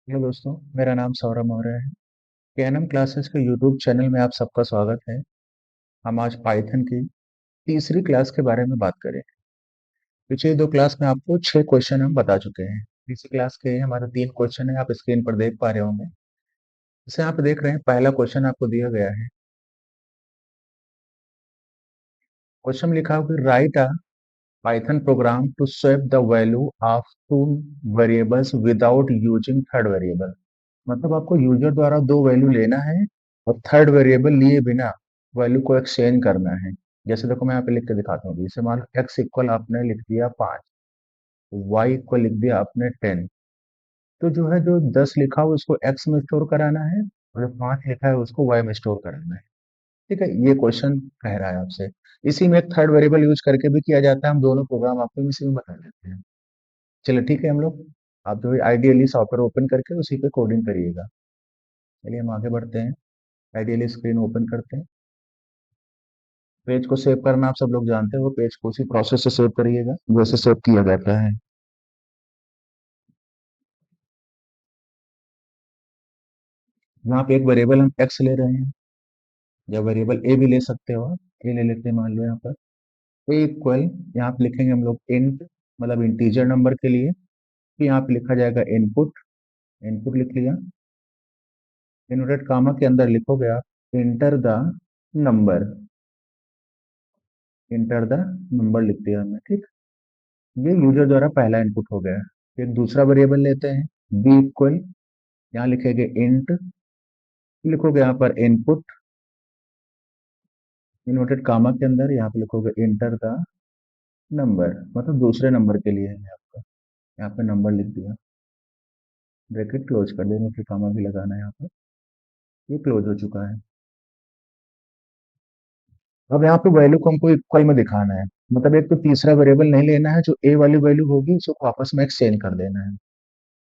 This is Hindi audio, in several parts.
हेलो दोस्तों, मेरा नाम सौरभ मौर्य है। केएनएम क्लासेस के यूट्यूब चैनल में आप सबका स्वागत है। हम आज पाइथन की तीसरी क्लास के बारे में बात करें। पिछले दो क्लास में आपको 6 क्वेश्चन हम बता चुके हैं। तीसरी क्लास के हमारे 3 क्वेश्चन है, आप स्क्रीन पर देख पा रहे होंगे। जैसे आप देख रहे हैं, पहला क्वेश्चन आपको दिया गया है। क्वेश्चन में लिखा होगा write a Python program to swap the value of two variables without using third variable. मतलब आपको यूजर द्वारा दो वैल्यू लेना है और थर्ड वेरिएबल लिए बिना वैल्यू को एक्सचेंज करना है। जैसे देखो, मैं यहाँ पे लिख के दिखाता हूँ। जैसे मान लो एक्स इक्वल आपने लिख दिया 5, वाई इक्वल लिख दिया आपने 10। तो जो है, जो 10 लिखा हो उसको एक्स में स्टोर कराना है और जो 5 लिखा है उसको वाई में स्टोर कराना है। ठीक है, ये क्वेश्चन कह रहा है आपसे। इसी में एक थर्ड वेरिएबल यूज करके भी किया जाता है। हम दोनों प्रोग्राम आपको इसी में बता देते हैं। चलो ठीक है, हम लोग आप जो है आइडियली सॉफ्टवेयर ओपन करके उसी पे कोडिंग करिएगा। चलिए हम आगे बढ़ते हैं। आइडियली स्क्रीन ओपन करते हैं। पेज को सेव करना आप सब लोग जानते हैं, वो पेज को उसी प्रोसेस से सेव करिएगा जैसे सेव किया जाता है। यहाँ पे एक वेरिएबल हम एक्स ले रहे हैं, या वेरिएबल ए भी ले सकते हो आप। ए ले लेते हैं, मान लो यहाँ पर ए इक्वल, यहाँ पे लिखेंगे हम लोग इंट, मतलब इंटीजर नंबर के लिए। फिर यहाँ पे लिखा जाएगा इनपुट। इनपुट लिख लिया। इनवर्टेड कामा के अंदर लिखोगे आप enter the number. Enter the number लिख दिया हमने, ठीक। ये यूजर द्वारा पहला इनपुट हो गया। फिर दूसरा वेरिएबल लेते हैं बी इक्वल, यहाँ लिखेंगे इंट, लिखोगे यहाँ पर इनपुट, इन्वर्टेड कामा के अंदर यहाँ पे लिखोगे इंटर द नंबर, मतलब दूसरे नंबर के लिए है आपका। यहाँ पे नंबर लिख दिया, ब्रैकेट क्लोज कर देंगे, फिर कामा भी लगाना है यहाँ पर। ये क्लोज हो चुका है। अब यहाँ पे वैल्यू को हमको इक्वल में दिखाना है। मतलब एक तो तीसरा वेरिएबल नहीं लेना है, जो ए वाली वैल्यू होगी उसको आपस में एक्सचेंज कर देना है।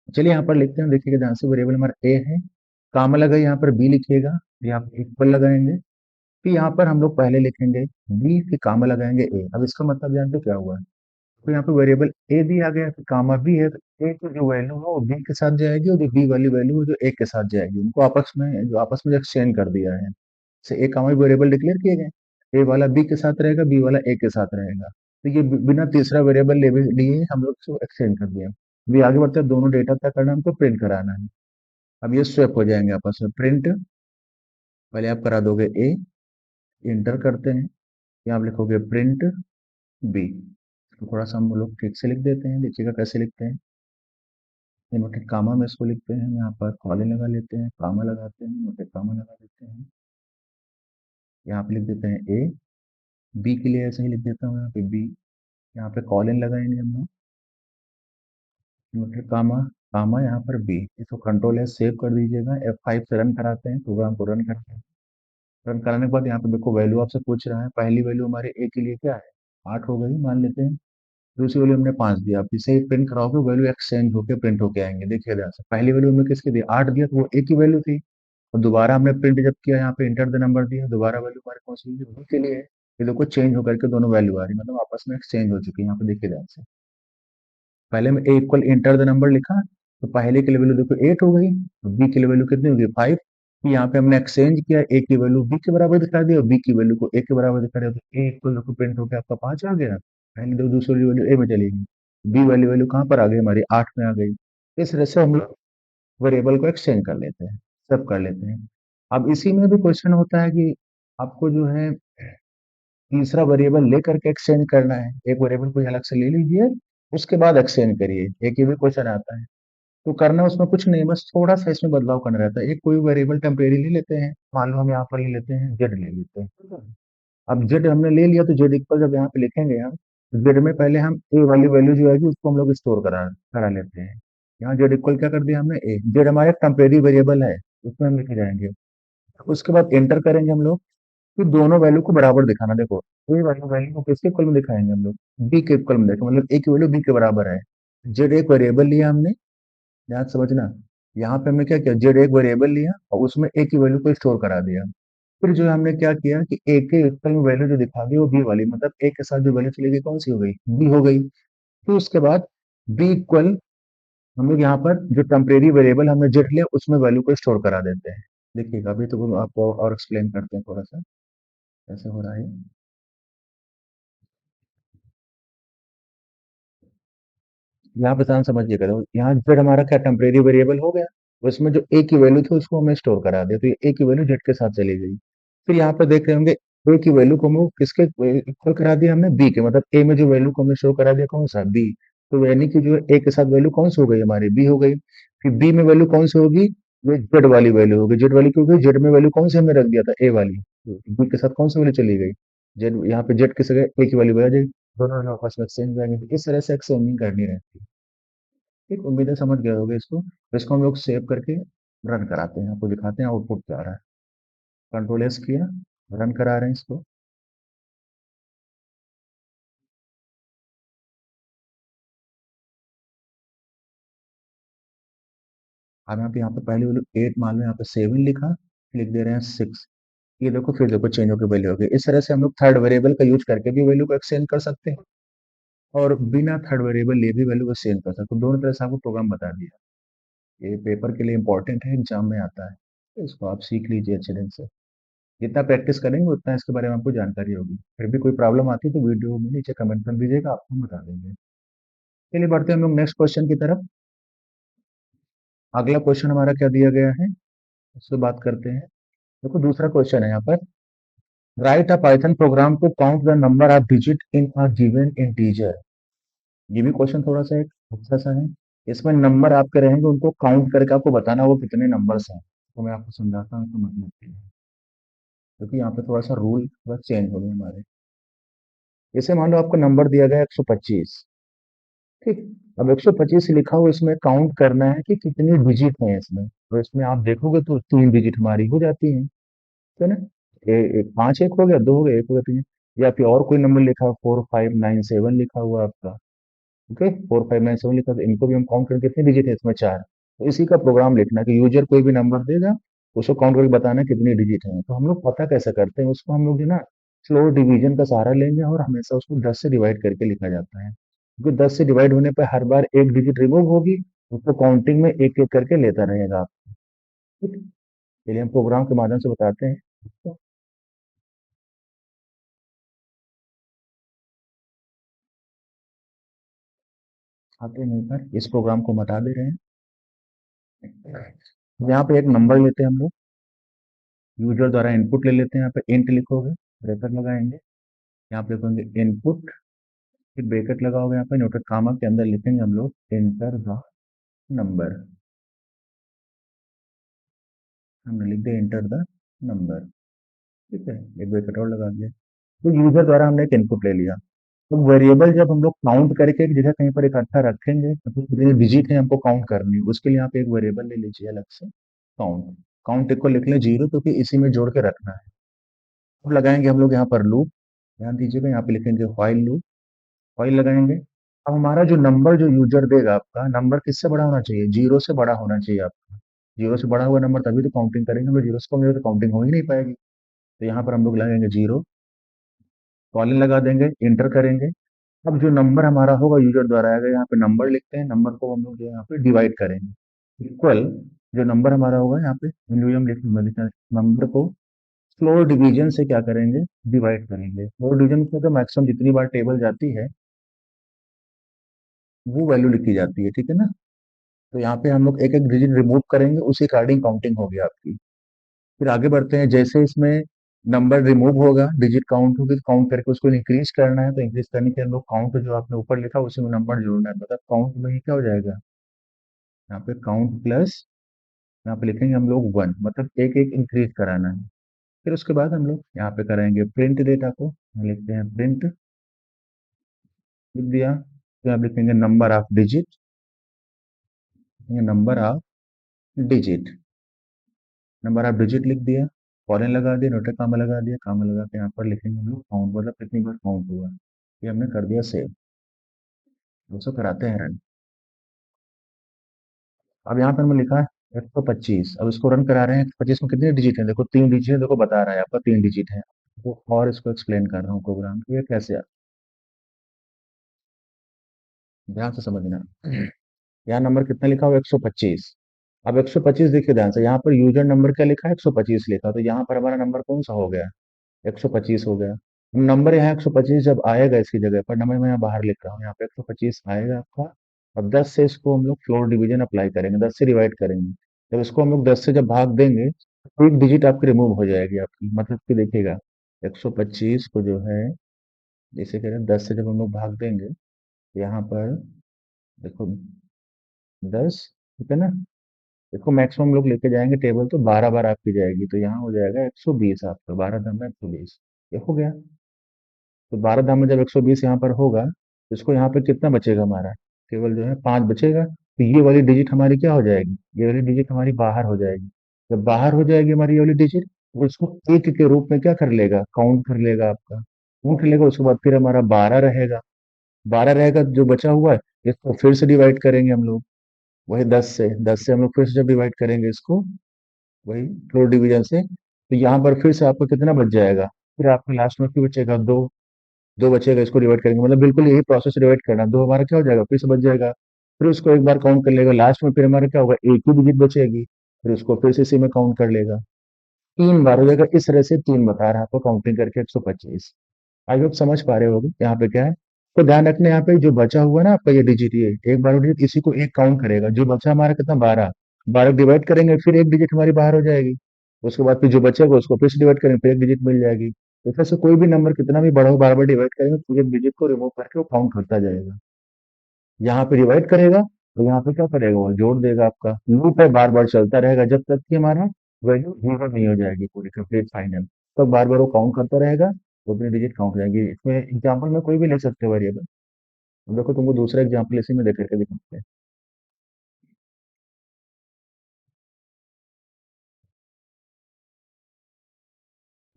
चलिए यहाँ पर लिखते हैं, देखिएगा ध्यान से। वेरिएबल हमारा ए है, कामा लगाइए, यहाँ पर बी लिखिएगा, यहाँ पर इक्वल लगाएंगे। फिर यहाँ पर हम लोग पहले लिखेंगे बी, फिर कामा लगाएंगे ए। अब इसका मतलब जानते हो क्या हुआ है? तो यहाँ पे वेरिएबल ए भी आ गया, तो कामा भी है, तो ए की जो वैल्यू है वो बी के साथ जाएगी, और जो बी वाली वैल्यू है जो ए के साथ जाएगी। उनको आपस में एक्सचेंज कर दिया है। से ए कामा वेरिएबल डिक्लेयर किए गए, ए वाला बी के साथ रहेगा, बी वाला ए के साथ रहेगा। तो ये बिना तीसरा वेरिएबल लिए हम लोग इसको एक्सचेंज कर दिया। अभी आगे बढ़ते हैं, दोनों डेटा क्या करना है, हमको प्रिंट कराना है। अब ये स्वैप हो जाएंगे आपस में। प्रिंट पहले आप करा दोगे ए, इंटर करते हैं, यहाँ आप लिखोगे प्रिंट बी। तो थोड़ा सा हम लोग ठीक से लिख देते हैं, देखिएगा कैसे लिखते हैं। इन्वर्टेड कामा में इसको लिखते हैं, यहाँ पर कॉलन लगा लेते हैं, कामा लगाते हैं, इन्वर्टेड कामा लगा देते हैं। यहाँ पे लिख देते हैं ए, बी के लिए ऐसे ही लिख देता हूँ, यहाँ पे बी, यहाँ पे कॉलन लगाएंगे हम लोग, इन्वर्टेड कामा, कामा यहाँ पर बी। इसको कंट्रोल एस सेव कर दीजिएगा। F5 से रन कराते हैं, प्रोग्राम को रन करते हैं। रन कराने के बाद यहाँ पे देखो वैल्यू आपसे पूछ रहा है। पहली वैल्यू हमारे ए के लिए क्या है, 8 हो गई मान लेते हैं। दूसरी वैल्यू हमने 5 दिया। आप इसे प्रिंट कराओगे, वैल्यू एक्सचेंज होकर प्रिंट होके आएंगे। देखिए ध्यान से, पहली वैल्यू हमने किसकी दी, 8 दिया, तो वो ए की वैल्यू थी। और दोबारा हमने प्रिंट जब किया, यहाँ पे इंटर द नंबर दिया, दोबारा वैल्यू हमारे कौन सी बी के लिए है। ये देखो चेंज होकर के दोनों वैल्यू आ रही, मतलब आपस में एक्सचेंज हो चुकी है। यहाँ पे देखिए ध्यान से, पहले में ए इक्वल इंटर द नंबर लिखा, तो पहले की वैल्यू देखो 8 हो गई, तो बी की वैल्यू कितनी होगी 5। यहाँ पे हमने एक्सचेंज किया, ए की वैल्यू बी के बराबर दिखा दिया और बी की वैल्यू को ए के बराबर दिखा दिया, तो ए इक्वल देखो प्रिंट होकर आपका 5 आ गया। पहली दो, दूसरी वैल्यू ए में चली गई, बी वाली वैल्यू कहाँ पर आ गई हमारी, 8 में आ गई। इस तरह से हम लोग वेरिएबल को एक्सचेंज कर लेते हैं, सब कर लेते हैं। अब इसी में भी क्वेश्चन होता है कि आपको जो है तीसरा वेरिएबल लेकर के एक्सचेंज करना है। एक वेरिएबल कोई अलग से ले लीजिए, उसके बाद एक्सचेंज करिए। एक ये भी क्वेश्चन आता है। तो करना उसमें कुछ नहीं, बस थोड़ा सा इसमें बदलाव करना रहता है। एक कोई वेरिएबल टेम्परेरी ले लेते हैं, मान लो हम यहाँ पर ले लेते हैं जेड ले लेते हैं, ठीक है? अब जेड हमने ले लिया, तो जेड इक्वल जब यहाँ पे लिखेंगे हम, जेड में पहले हम ए वाली वैल्यू जो है उसको हम लोग स्टोर करा करा लेते हैं। यहाँ जेड इक्वल क्या कर दिया हमने, ए। जेड हमारा टेम्परेरी वेरिएबल है, उसमें हम लिखे जाएंगे। उसके बाद एंटर करेंगे हम लोग। फिर दोनों वैल्यू को बराबर दिखाना। देखो, ए वाली वैल्यू को किसके इक्वल में दिखाएंगे हम लोग, बी के इक्वल में देखें, मतलब ए की वैल्यू बी के बराबर है। जेड एक वेरिएबल लिया हमने, ध्यान से समझना। यहाँ पे हमने क्या किया, जेड एक वेरिएबल लिया और उसमें ए की वैल्यू को स्टोर करा दिया। फिर जो हमने क्या किया कि ए के इक्वल में वैल्यू जो दिखा दी वो बी वाली, मतलब ए के साथ जो वैल्यू चली गई कौन सी हो गई, बी हो गई। फिर उसके बाद बी इक्वल हम लोग यहाँ पर जो टेम्परेरी वेरिएबल हमने जेट लिया उसमें वैल्यू को स्टोर करा देते हैं। देखिएगा अभी तो आपको और एक्सप्लेन करते हैं थोड़ा सा कैसे हो रहा है। यहाँ पे ध्यान समझिएगा, तो यहाँ जेड हमारा क्या टेम्परेरी वेरिएबल हो गया, उसमें जो ए की वैल्यू थी उसको हमने स्टोर करा दिया, तो ये ए की वैल्यू जेड के साथ चली गई। फिर यहाँ पर देख रहे होंगे ए की वैल्यू को हम किसके इक्वल करा दिया हमने, बी के, मतलब ए में जो वैल्यू को हमने स्टोर करा दिया कौन सा, बी। तो यानी कि जो ए के साथ वैल्यू कौन सी हो गई हमारी, बी हो गई। फिर बी में वैल्यू कौन सी होगी, ये जेड वाली वैल्यू होगी। जेड वाली क्योंकि जेड में वैल्यू कौन सी हमने रख दिया था, ए वाली, बी के साथ कौन सी वैल्यू चली गई, जेड। यहाँ पे जेड किस जगह ए की वैल्यू बजा जाएगी, दोनों लोग आपस में एक्सचेंज हो जाएंगे। इस तरह से एक्सचेंजिंग करनी रहती है। ठीक, उम्मीद है समझ गए होगे इसको। तो इसको हम लोग सेव करके रन कराते हैं, आपको दिखाते हैं आउटपुट क्या आ रहा है। कंट्रोल एस किया, रन करा रहे हैं इसको। अब यहाँ पे पहले वैल्यू 8 मान लो, यहाँ पे 7 लिखा, लिख दे रहे हैं 6। ये देखो फिर देखो चेंज होकर वैल्यू हो गई। इस तरह से हम लोग थर्ड वेरिएबल का यूज करके भी वैल्यू को एक्सचेंज कर सकते हैं, और बिना थर्ड वेरिएबल लिए भी वैल्यू को चेंज कर सकते हैं। दोनों तरह से आपको प्रोग्राम बता दिया। ये पेपर के लिए इंपॉर्टेंट है, एग्जाम में आता है, तो इसको आप सीख लीजिए अच्छे ढंग से। जितना प्रैक्टिस करेंगे उतना इसके बारे में आपको जानकारी होगी। फिर भी कोई प्रॉब्लम आती है तो वीडियो में नीचे कमेंट कर दीजिएगा, आपको हम बता देंगे। चलिए बढ़ते हैं हम लोग नेक्स्ट क्वेश्चन की तरफ। अगला क्वेश्चन हमारा क्या दिया गया है, उससे बात करते हैं। देखो दूसरा क्वेश्चन है यहाँ पर, write a Python program to count the number of digit in a given integer. ये भी क्वेश्चन थोड़ा सा एक अच्छा सा है। इसमें नंबर आपके रहेंगे, उनको काउंट करके आपको बताना वो कितने नंबर्स हैं। तो मैं आपको समझाता हूँ तो मतलब क्या है। क्योंकि यहाँ पे थोड़ा सा रूल थोड़ा चेंज हो गए हमारे। जैसे मान लो आपको नंबर दिया गया 125, ठीक। अब 125 लिखा हुआ, इसमें काउंट करना है कि कितनी डिजिट है इसमें। तो इसमें आप देखोगे तो 3 डिजिट हमारी हो जाती है, है ना। पांच एक हो गया, दो हो गया, एक हो गया, तीन। या फिर और कोई नंबर लिखा, 4597 लिखा हुआ आपका, ओके, 4597 लिखा, तो इनको भी हम काउंट करें, कितने डिजिट है इसमें, चार। तो इसी का प्रोग्राम लिखना है कि यूजर कोई भी नंबर देगा, उसको काउंट करके बताना है कितनी डिजिट है। तो हम लोग पता कैसे करते हैं उसको, हम लोग जो ना स्लो डिवीजन का सहारा लेंगे, और हमेशा उसको 10 से डिवाइड करके लिखा जाता है, क्योंकि 10 से डिवाइड होने पर हर बार एक डिजिट रिमूव होगी, उसको काउंटिंग में एक एक करके लेता रहेगा आप। ठीक, चलिए हम प्रोग्राम के माध्यम से बताते हैं। तो आते हैं यहीं पर, इस प्रोग्राम को हटा दे रहे हैं। यहाँ पे एक नंबर लेते हैं हम लोग, यूजर द्वारा इनपुट ले लेते हैं। यहाँ पे इंट लिखोगे, ब्रैकेट लगाएंगे, यहाँ पे लिखेंगे इनपुट, फिर ब्रैकेट लगाओगे, यहाँ पे नोटेड कॉमा के अंदर लिखेंगे हम लोग एंटर द नंबर। हमने लिख दिया एंटर द नंबर, ठीक है, एक ब्रैकेट और लगा दिया। तो यूजर द्वारा हमने एक इनपुट ले लिया। तो वेरिएबल जब हम लोग काउंट करके एक जगह कहीं पर इकट्ठा रखेंगे, मतलब कितने डिजिट है हमको काउंट करनी है, उसके लिए यहाँ पे एक वेरिएबल ले लीजिए अलग से, काउंट। काउंट को लिख लें जीरो, क्योंकि इसी में जोड़ के रखना है। अब लगाएंगे हम लोग यहाँ पर लूप, ध्यान दीजिएगा, यहाँ पे लिखेंगे व्हाइल लूप, व्हाइल लगाएंगे। अब हमारा जो नंबर जो यूजर देगा, आपका नंबर किससे बड़ा होना चाहिए, जीरो से बड़ा होना चाहिए आपका। जीरो से बड़ा हुआ नंबर तभी तो काउंटिंग करेंगे, हम जीरो से कम होगा तो काउंटिंग हो ही नहीं पाएगी। तो यहाँ पर हम लोग लगाएंगे जीरो, कॉलन लगा देंगे, इंटर करेंगे। अब जो नंबर हमारा होगा यूजर द्वारा आएगा, यहाँ पे नंबर लिखते हैं, नंबर को हम लोग जो यहाँ पे डिवाइड करेंगे, इक्वल। जो नंबर हमारा होगा यहाँ पे वैल्यू लिखते हैं, नंबर को फ्लोर डिवीजन से क्या करेंगे, डिवाइड करेंगे। फ्लोर डिवीजन में तो मैक्सिमम जितनी बार टेबल जाती है वो वैल्यू लिखी जाती है, ठीक है ना। तो यहाँ पे हम लोग एक एक डिजिट रिमूव करेंगे, उसी अकॉर्डिंग काउंटिंग होगी आपकी। फिर आगे बढ़ते हैं, जैसे इसमें नंबर रिमूव होगा, डिजिट काउंट होगी, तो काउंट करके उसको इंक्रीज करना है, तो इंक्रीज करने के लिए हम लोग काउंट जो आपने ऊपर लिखा उसी में नंबर जोड़ना है, मतलब काउंट में ही क्या हो जाएगा, यहाँ पे काउंट प्लस, यहाँ पे लिखेंगे हम लोग वन, मतलब एक एक इंक्रीज कराना है। फिर उसके बाद हम लोग यहाँ पे करेंगे प्रिंट डेटा को, लिखते हैं प्रिंट, लिख दिया। तो आप लिखेंगे number of digit, number of digit, number of digit लिख दिया, फॉरेन लगा दिया, नोटे कामा लगा दिया, कामा लगा के यहाँ पर लिखेंगे हम लोग काउंट, मतलब कितनी बार काउंट हुआ। ये हमने कर दिया सेव। दोस्तों कराते हैं रन। अब यहाँ पर हमने लिखा है 125, अब इसको रन करा रहे हैं। 125 में कितने डिजिट है, देखो 3 डिजिट है, देखो बता रहा है आपका 3 डिजिट है। तो और इसको एक्सप्लेन कर रहा हूँ प्रोग्राम को, ये कैसे ध्यान से समझना। यहाँ नंबर कितना लिखा हुआ 125। अब 125 देखिए ध्यान से, यहाँ पर यूजर नंबर क्या लिखा है 125 लिखा, तो यहाँ पर हमारा नंबर कौन सा हो गया 125 हो गया। नंबर यहाँ 125 जब आएगा इसकी जगह पर, नंबर मैं यहाँ बाहर लिख रहा हूँ, यहाँ पे 125 आएगा आपका। अब 10 से इसको हम लोग फ्लोर डिवीजन अप्लाई करेंगे, 10 से डिवाइड करेंगे। जब इसको हम लोग 10 से जब भाग देंगे तो एक डिजिट आपकी रिमूव हो जाएगी आपकी, मतलब कि देखिएगा 125 को जो है, जैसे कह रहे हैं 10 से जब हम लोग भाग देंगे तो यहाँ पर देखो 10, ठीक है ना। देखो मैक्सिमम लोग लेके जाएंगे टेबल तो 12 बार आपकी जाएगी, तो यहाँ हो जाएगा 120 आपका, 12 दाम में 120, ये हो गया। तो 12 दाम में जब 120 यहाँ पर होगा तो इसको यहाँ पे कितना बचेगा हमारा, केवल जो है 5 बचेगा, तो ये वाली डिजिट हमारी क्या हो जाएगी, ये वाली डिजिट हमारी बाहर हो जाएगी। जब बाहर हो जाएगी हमारी ये वाली डिजिट, तो इसको एक के रूप में क्या कर लेगा, काउंट कर लेगा आपका, काउंट कर लेगा। उसके बाद फिर हमारा 12 रहेगा, 12 रहेगा जो बचा हुआ है, इसको फिर से डिवाइड करेंगे हम लोग, वही 10 से हम लोग फिर से जब डिवाइड करेंगे इसको, वही फ्लोर डिवीजन से, तो यहाँ पर फिर से आपको कितना बच जाएगा, फिर आपको लास्ट में फिर बचेगा 2, 2 बचेगा, इसको डिवाइड करेंगे, मतलब बिल्कुल यही प्रोसेस डिवाइड करना, 2 हमारा क्या हो जाएगा फिर से बच जाएगा। फिर उसको एक बार काउंट कर लेगा, लास्ट में फिर हमारा क्या होगा, एक ही डिजिट बचेगी, फिर उसको फिर से इसी में काउंट कर लेगा, 3 बार हो जाएगा। इस तरह से 3 बता रहा है आपको काउंटिंग करके 125। आई होप समझ पा रहे होगे यहाँ पे क्या है। तो ध्यान रखना यहाँ पे जो बचा हुआ ना आपका ये डिजिट, ये एक बार डिजिट इसी को एक काउंट करेगा, जो बचा हमारा कितना 12, 12 डिवाइड करेंगे फिर एक डिजिट हमारी बाहर हो जाएगी। उसके बाद फिर जो बचेगा उसको फिर से डिवाइड करेंगे फिर एक डिजिट मिल जाएगी। तो फिर से कोई भी नंबर कितना भी बड़ा हो, बार बार डिवाइड करेंगे तो एक डिजिट को रिमूव करके वो काउंट करता जाएगा। यहाँ पे डिवाइड करेगा तो यहाँ पे क्या करेगा, वो जोड़ देगा, आपका लूप है बार बार चलता रहेगा जब तक कि हमारा वैल्यू जीरो नहीं हो जाएगी पूरी कंप्लीट फाइनल। तो बार बार वो काउंट करता रहेगा, तो अपनी डिजिट काउंट हो जाएगी। इसमें एग्जाम्पल में कोई भी ले सकते हो वेरिएबल। देखो तुमको दूसरा एग्जाम्पल इसी में देख करके दिखाते हैं।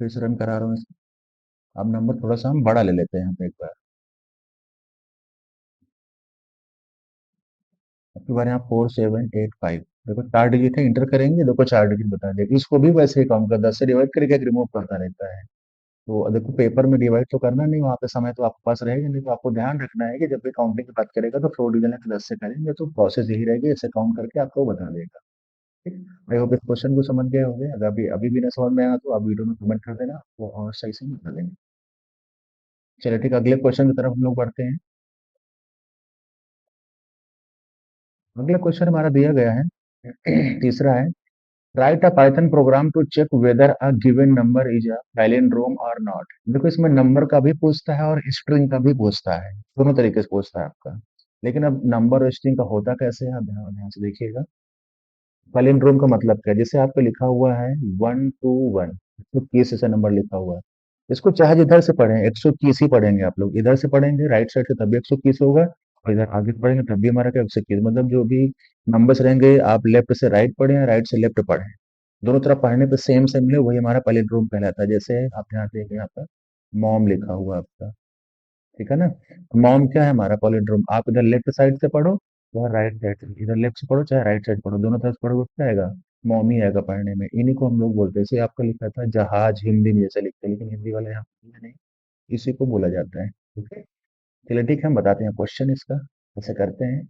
फिर से रन करा रहा हूँ इसको। अब नंबर थोड़ा सा हम बड़ा ले लेते हैं यहाँ पे एक बार। अब की बार यहाँ 4785, देखो 4 डिजिट है, इंटर करेंगे देखो 4 डिजिट बता देगा, इसको भी वैसे ही काउंट कर 10 से डिवाइड करके रिमूव करता रहता है। तो देखो पेपर में डिवाइड तो करना नहीं, वहाँ पे समय तो आपके पास रहेगा नहीं, तो आपको ध्यान रखना है कि जब भी काउंटिंग की बात करेगा तो फ्लोर डिवीजन के 10 से करेंगे, तो प्रोसेस यही रहेगी, ऐसे काउंट करके आपको बता देगा। ठीक। आई होप इस क्वेश्चन को समझ गए होंगे, अगर अभी अभी भी ना समझ में आया तो आप वीडियो में कमेंट कर देना, वो और सही से बता देंगे। चलिए ठीक है, अगले क्वेश्चन की तरफ हम लोग बढ़ते हैं। अगला क्वेश्चन हमारा दिया गया है तीसरा है, write a Python program to check whether a given number is a palindrome और नॉट। देखो इसमें नंबर का भी पूछता है और स्ट्रिंग का भी पूछता है, दोनों तरीके से पूछता है आपका। लेकिन अब नंबर और स्ट्रिंग का होता कैसे है, आप ध्यान ध्यान से देखिएगा। पैलिंड्रोम का मतलब क्या है, जैसे आपको लिखा हुआ है 121, 121 ऐसा नंबर लिखा हुआ है, इसको चाहे जिधर से पढ़ें 121 ही पढ़ेंगे आप लोग, इधर से पढ़ेंगे राइट साइड से तब भी 121 होगा, और इधर आगे से पढ़ेंगे तब भी हमारा क्या 121, मतलब जो भी नंबर्स रहेंगे आप लेफ्ट से राइट पढ़ें या राइट से लेफ्ट पढ़ें, दोनों तरफ पढ़ने पे सेम सेम मिले, वही हमारा पैलिंड्रोम कहलाता है। जैसे आप यहाँ देखिए, यहाँ पर मॉम लिखा हुआ है आपका, ठीक है ना। मॉम क्या है हमारा पैलिंड्रोम, आप इधर लेफ्ट साइड से पढ़ो चाहे राइट साइड से, इधर लेफ्ट से पढ़ो चाहे राइट साइड पढ़ो, दोनों तरफ से पढ़ो क्या आएगा, मॉम ही आएगा पढ़ने में। इन्हीं को हम लोग बोलते हैं, जैसे आपका लिखा था जहाज हिंदी में जैसे लिखते हैं, लेकिन हिंदी वाले यहाँ पे नहीं, इसी को बोला जाता है। ठीक है। चलिए ठीक है, हम बताते हैं क्वेश्चन इसका कैसे करते हैं।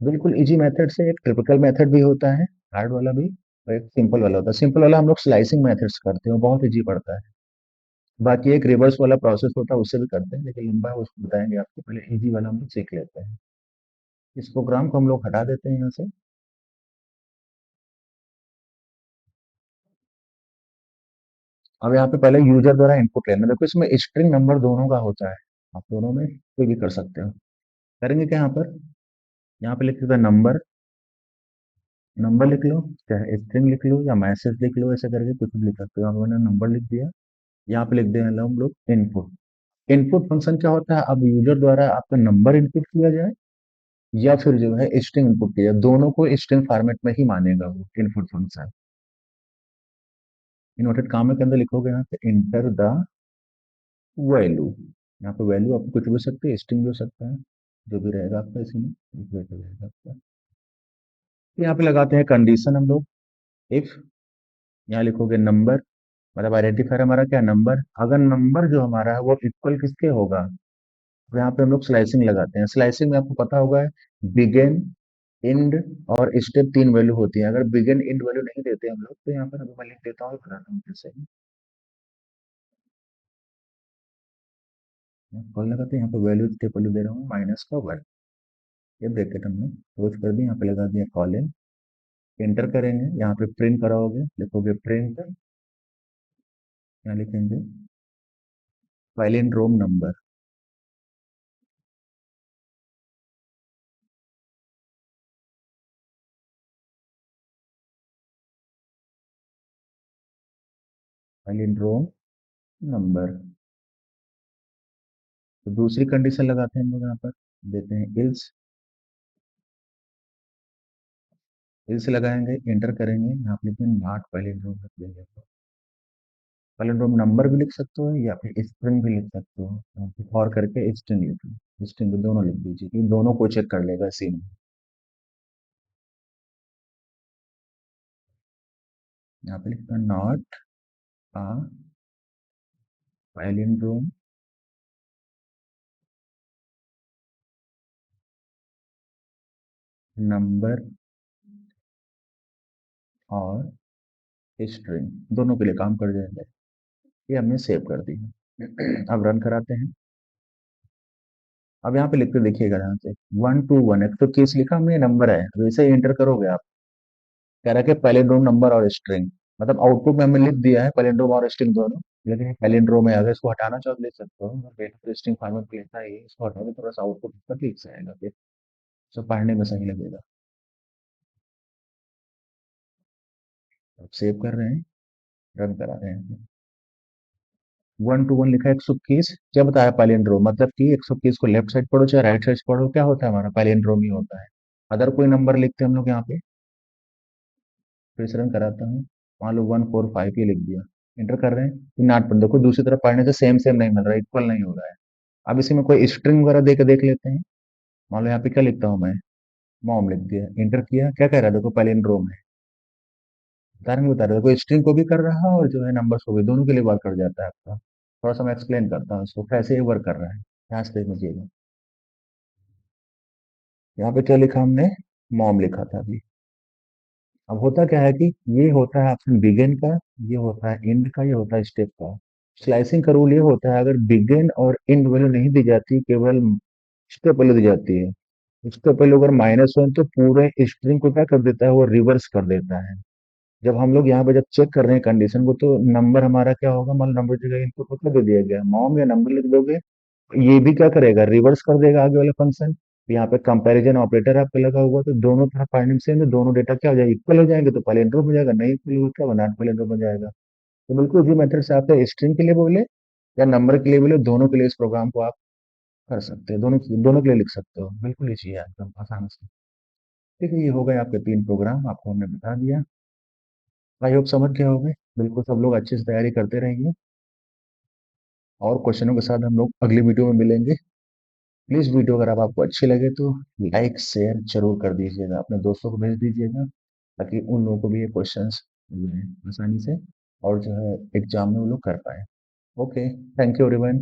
बिल्कुल इजी मेथड से, एक ट्रिपिकल मेथड भी होता है हार्ड वाला भी, और एक सिंपल वाला होता है। सिंपल वाला हम लोग स्लाइसिंग मेथड्स करते हैं, वो बहुत इजी पड़ता है। बाकी एक रिवर्स वाला प्रोसेस होता है, उससे भी करते हैं लेकिन लंबा है, उसको बताएंगे आपको, पहले इजी वाला हम लोग सीख लेते हैं। इस प्रोग्राम को हम लोग हटा देते हैं यहाँ से। अब यहाँ पे पहले यूजर द्वारा इनपुट लेना, देखो इसमें स्ट्रिंग नंबर दोनों का होता है, आप दोनों में कोई भी कर सकते हो। करेंगे क्या यहाँ पर, यहाँ पे लिख देते नंबर, नंबर लिख लो, चाहे स्ट्रिंग लिख लो या मैसेज लिख लो, ऐसे करके कुछ भी लिख सकते हो। हमने नंबर लिख दिया, यहाँ पे लिख देंगे हम लोग इनपुट। इनपुट फंक्शन क्या होता है, अब यूजर द्वारा आपका नंबर इनपुट किया जाए या फिर जो है स्ट्रिंग इनपुट किया जाए, दोनों को स्ट्रिंग फॉर्मेट में ही मानेगा वो इनपुट फंक्शन। इन्वर्टेड कामा के अंदर लिखोगे यहाँ पे इंटर द वैल्यू, यहाँ पे वैल्यू आपको कुछ भी हो सकती है, स्ट्रिंग भी हो सकता है, जो भी रहेगा आपका इसी में लिख रहेगा आपका। यहाँ पे लगाते हैं कंडीशन हम लोग, इफ, यहाँ लिखोगे नंबर, मतलब आइडेंटिफायर हमारा क्या नंबर, अगर नंबर जो हमारा है वो इक्वल किसके होगा, तो यहाँ पे हम लोग स्लाइसिंग लगाते हैं। स्लाइसिंग में आपको पता होगा बिगिन इंड और स्टेप 3 वैल्यू होती है। अगर बिगिन इंड वैल्यू नहीं देते हम लोग, तो यहाँ पर अभी मैं लिख देता हूँ, बताता हूँ कैसे। कॉल लगा तो यहाँ पे वैल्यू स्टेप वैल्यू दे रहा हूँ -1। ये ब्रैकेट हमने क्लोज कर दी, यहाँ पे लगा दिया कॉलन। एंटर करेंगे, यहाँ पे प्रिंट कराओगे, लिखोगे प्रिंट, यहाँ लिखेंगे पैलिंड्रोम नंबर। Palindrome number. तो दूसरी कंडीशन लगाते हैं हम लोग, यहाँ पर देते हैं इल्स। इल्स लगाएंगे, एंटर करेंगे, यहाँ पे लिखेंगे नॉट पैलिंड्रोम रख देंगे। पैलिंड्रोम नंबर भी लिख सकते हो या फिर स्ट्रिंग भी लिख सकते हो, यहाँ पे और करके स्ट्रिंग लिख लो, स्ट्रिंग भी दोनों लिख दीजिए, क्योंकि दोनों को चेक कर लेगा सीन। यहाँ पे लिखना नॉट अ पैलिंड्रोम नंबर और स्ट्रिंग, दोनों के लिए काम कर जाएगा। ये हमने सेव कर दी है। अब रन कराते हैं। अब यहाँ पे लिख के देखिएगा, यहाँ से 1 to 1, एक तो केस लिखा हमने, नंबर है, वैसे ही एंटर करोगे आप, कह रहा है कि पैलिंड्रोम नंबर और स्ट्रिंग, मतलब आउटपुट में हमने लिख दिया है पैलिंड्रोम और स्ट्रिंग दोनों, लेकिन पैलिंड्रोम है, अगर इसको हटाना चाहो तो लिख सकते हो, डेटा तो स्ट्रिंग फॉर्मेट में लिखा है, इसको हटा दो, थोड़ा सा आउटपुट इसका ठीक से आएगा, फिर तो पढ़ने में सही लगेगा। अब सेव कर रहे हैं, रन करा रहे हैं। 1 to 1 लिखा है, 121 क्या बताया पैलिंड्रोम, मतलब कि 121 को लेफ्ट साइड पढ़ो चाहे राइट साइड पढ़ो, क्या होता है हमारा पैलिंड्रोम ही होता है। अगर कोई नंबर लिखते हैं हम लोग यहाँ पे, फिर से रन कराता हूँ, मान लो 145 ये लिख दिया, एंटर कर रहे हैं, कि नॉट पर देखो दूसरी तरफ पढ़ने से सेम सेम नहीं मिल रहा है, इक्वल नहीं हो रहा है। अब इसी में कोई स्ट्रिंग वगैरह दे के देख लेते हैं। मान लो यहाँ पे क्या लिखता हूँ मैं, मॉम लिख दिया, एंटर किया, क्या कह रहा है देखो पैलिंड्रोम है, उदाहरण में बता रहा है, देखो स्ट्रिंग को भी कर रहा है और जो है नंबर्स को भी, दोनों के लिए वर्क कर जाता है आपका। थोड़ा सा मैं एक्सप्लेन करता हूँ इसको कैसे ये वर्क कर रहा है, ध्यान से देखिएगा। यहाँ पे क्या लिखा हमने, मॉम लिखा था अभी। अब होता क्या है कि ये होता है ऑप्शन बिगिन का, ये होता है एंड का, ये होता है स्टेप का। स्लाइसिंग का रूल ये होता है, अगर बिगिन और एंड वैल्यू नहीं दी जाती, केवल स्टेप वैल्यू दी जाती है, उसके पहले अगर -1 तो पूरे स्ट्रिंग को क्या कर देता है, वो रिवर्स कर देता है। जब हम लोग यहाँ पे जब चेक कर रहे हैं कंडीशन को, तो नंबर हमारा क्या होगा, मान लो नंबर जगह इनपुट को क्या दे दिया गया, मॉम या नंबर लिख दोगे, ये भी क्या करेगा, रिवर्स कर देगा आगे वाला फंक्शन। यहाँ पे कंपैरिजन ऑपरेटर आपका लगा हुआ, तो दोनों तरफ फाइंडिंग सेम है, दोनों डेटा क्या हो जाएगा, इक्वल हो जाएंगे, तो पहले इंटर हो जाएगा, नहीं इक्वल हो क्या बना पहले इंटर हो जाएगा। तो बिल्कुल उसी मेथड से आप स्ट्रिंग के लिए बोले या नंबर के लिए बोले, दोनों के लिए इस प्रोग्राम को आप कर सकते हैं, दोनों दोनों के लिए लिख सकते हो, बिल्कुल इजी है एकदम आसान से। ठीक है, ये हो गए आपके 3 प्रोग्राम, आपको हमने बता दिया। आई होप समझ गए होंगे। बिल्कुल सब लोग अच्छे से तैयारी करते रहिए, और क्वेश्चनों के साथ हम लोग अगली वीडियो में मिलेंगे। प्लीज़ वीडियो अगर आप आपको अच्छी लगे तो लाइक शेयर जरूर कर दीजिएगा, अपने दोस्तों को भेज दीजिएगा, ताकि उन लोगों को भी ये क्वेश्चंस आसानी से और जो है एग्जाम में वो लोग कर पाए। Okay, thank you everyone.